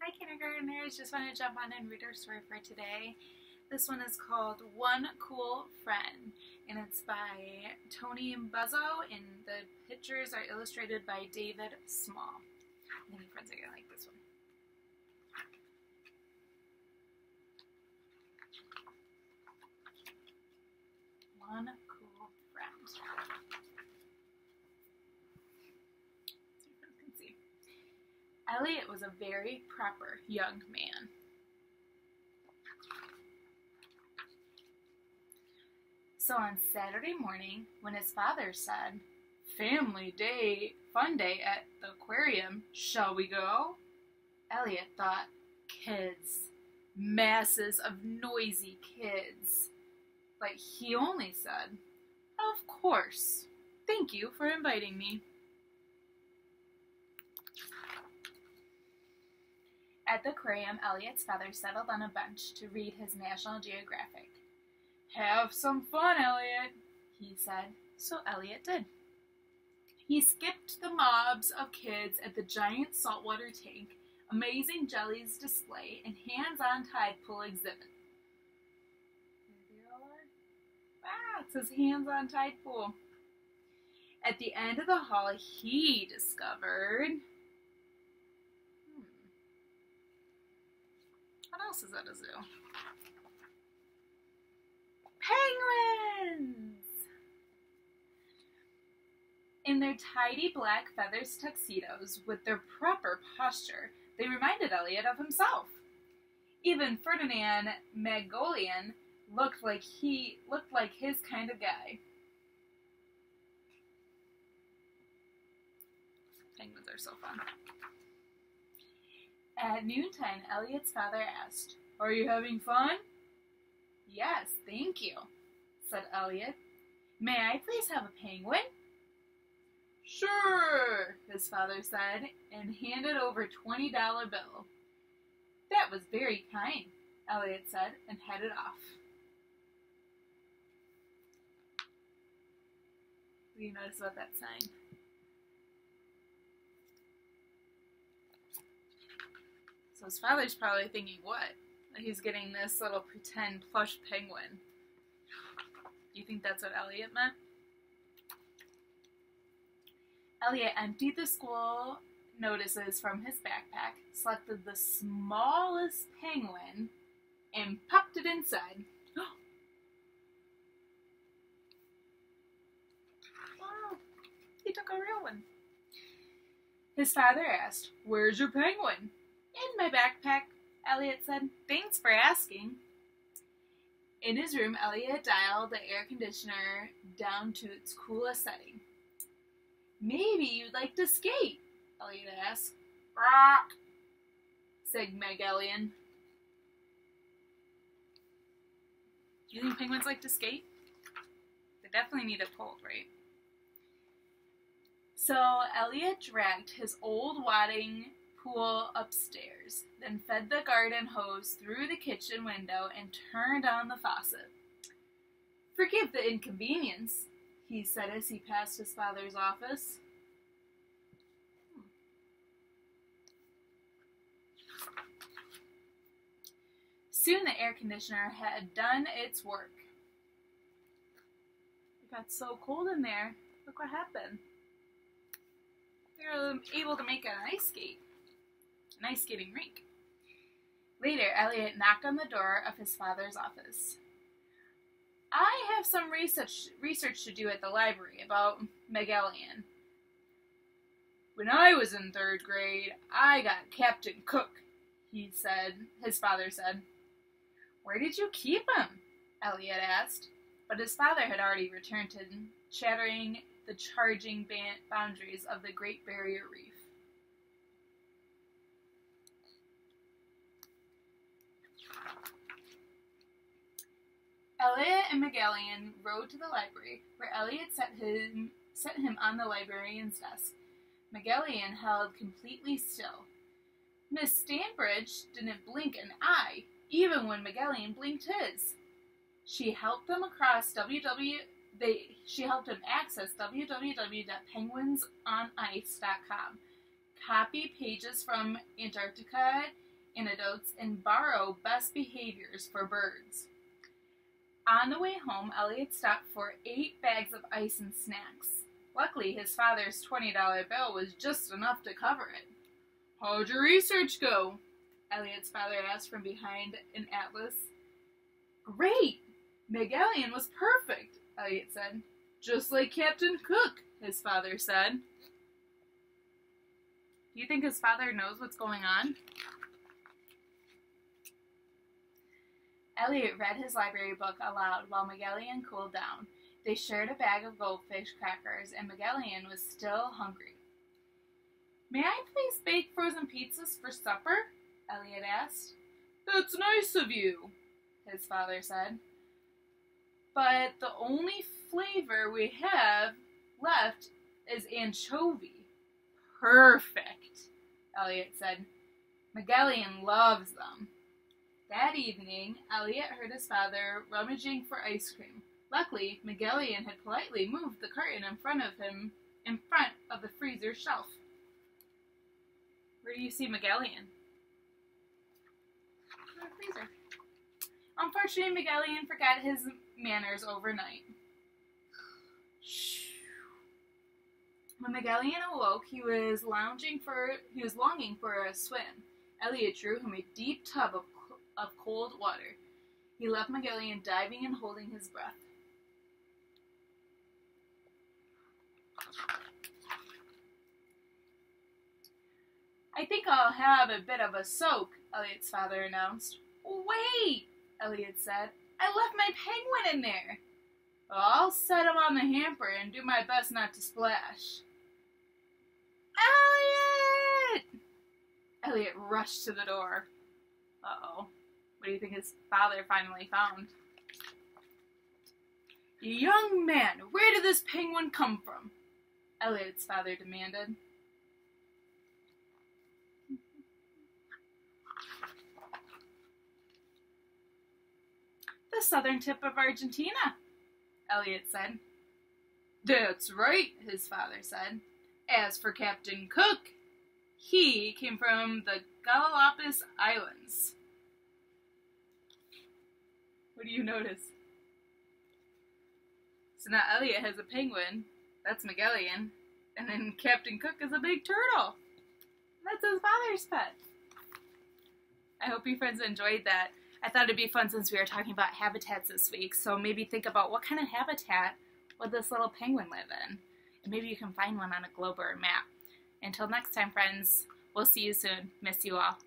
Hi kindergartners, just want to jump on and read our story for today. This one is called One Cool Friend, and it's by Toni and Buzzeo, and the pictures are illustrated by David Small. I think your friends are going to like this one. One Cool Friend. Elliot was a very proper young man. So on Saturday morning, when his father said, "Family day, fun day at the aquarium, shall we go?" Elliot thought, kids, masses of noisy kids. But he only said, "Of course, thank you for inviting me." At the aquarium, Elliot's father settled on a bench to read his National Geographic. "Have some fun, Elliot," he said, so Elliot did. He skipped the mobs of kids at the giant saltwater tank, amazing jellies display, and hands-on tide pool exhibit. There they all are. Ah, it says hands-on tide pool. At the end of the hall, he discovered... What else is at a zoo? Penguins! In their tidy black feathers tuxedos with their proper posture, they reminded Elliot of himself. Even Ferdinand Magellan looked like his kind of guy. Penguins are so fun. At noontime, Elliot's father asked, "Are you having fun?" "Yes, thank you," said Elliot. "May I please have a penguin?" "Sure," his father said, and handed over a $20 bill. "That was very kind," Elliot said, and headed off. What do you notice about that sign? So his father's probably thinking, what? He's getting this little pretend plush penguin. You think that's what Elliot meant? Elliot emptied the school notices from his backpack, selected the smallest penguin, and popped it inside. Wow, he took a real one. His father asked, "Where's your penguin?" "In my backpack," Elliot said. "Thanks for asking." In his room, Elliot dialed the air conditioner down to its coolest setting. "Maybe you'd like to skate?" Elliot asked. "Rock," said Magellan. Do you think penguins like to skate? They definitely need it pulled, right? So Elliot dragged his old wadding pool upstairs, then fed the garden hose through the kitchen window and turned on the faucet. "Forgive the inconvenience," he said as he passed his father's office. Soon the air conditioner had done its work. It got so cold in there. Look what happened. They were able to make an ice skating rink. Later, Elliot knocked on the door of his father's office. "I have some research to do at the library about Magellan. When I was in 3rd grade, I got Captain Cook," his father said. "Where did you keep him?" Elliot asked, but his father had already returned to chattering the charging boundaries of the Great Barrier Reef. Elliot and Magellan rode to the library, where Elliot set him on the librarian's desk. Magellan held completely still. Miss Stanbridge didn't blink an eye, even when Magellan blinked his. She helped him access www.penguinsonice.com, copy pages from Antarctica, antidotes and borrow best behaviors for birds. On the way home, Elliot stopped for 8 bags of ice and snacks. Luckily, his father's $20 bill was just enough to cover it. "How'd your research go?" Elliot's father asked from behind an atlas. "Great! Magellan was perfect," Elliot said. "Just like Captain Cook," his father said. Do you think his father knows what's going on? Elliot read his library book aloud while Magellan cooled down. They shared a bag of goldfish crackers, and Magellan was still hungry. "May I please bake frozen pizzas for supper?" Elliot asked. "That's nice of you," his father said. "But the only flavor we have left is anchovy." "Perfect," Elliot said. "Magellan loves them." That evening, Elliot heard his father rummaging for ice cream. Luckily, Magellan had politely moved the curtain in front of the freezer shelf. Where do you see Magellan? In the freezer. Unfortunately, Magellan forgot his manners overnight. When Magellan awoke, he was longing for a swim. Elliot drew him a deep tub of cold water. He left Magellan diving and holding his breath. "I think I'll have a bit of a soak," Elliot's father announced. "Wait," Elliot said. "I left my penguin in there." "Well, I'll set him on the hamper and do my best not to splash." "Elliot!" Elliot rushed to the door. Uh-oh. What do you think his father finally found? "Young man, where did this penguin come from?" Elliot's father demanded. "The southern tip of Argentina," Elliot said. "That's right," his father said. "As for Captain Cook, he came from the Galapagos Islands." What do you notice? So now Elliot has a penguin, that's Magellan, and then Captain Cook is a big turtle. That's his father's pet. I hope you friends enjoyed that. I thought it'd be fun since we were talking about habitats this week, so maybe think about what kind of habitat would this little penguin live in. And maybe you can find one on a globe or a map. Until next time, friends, we'll see you soon. Miss you all.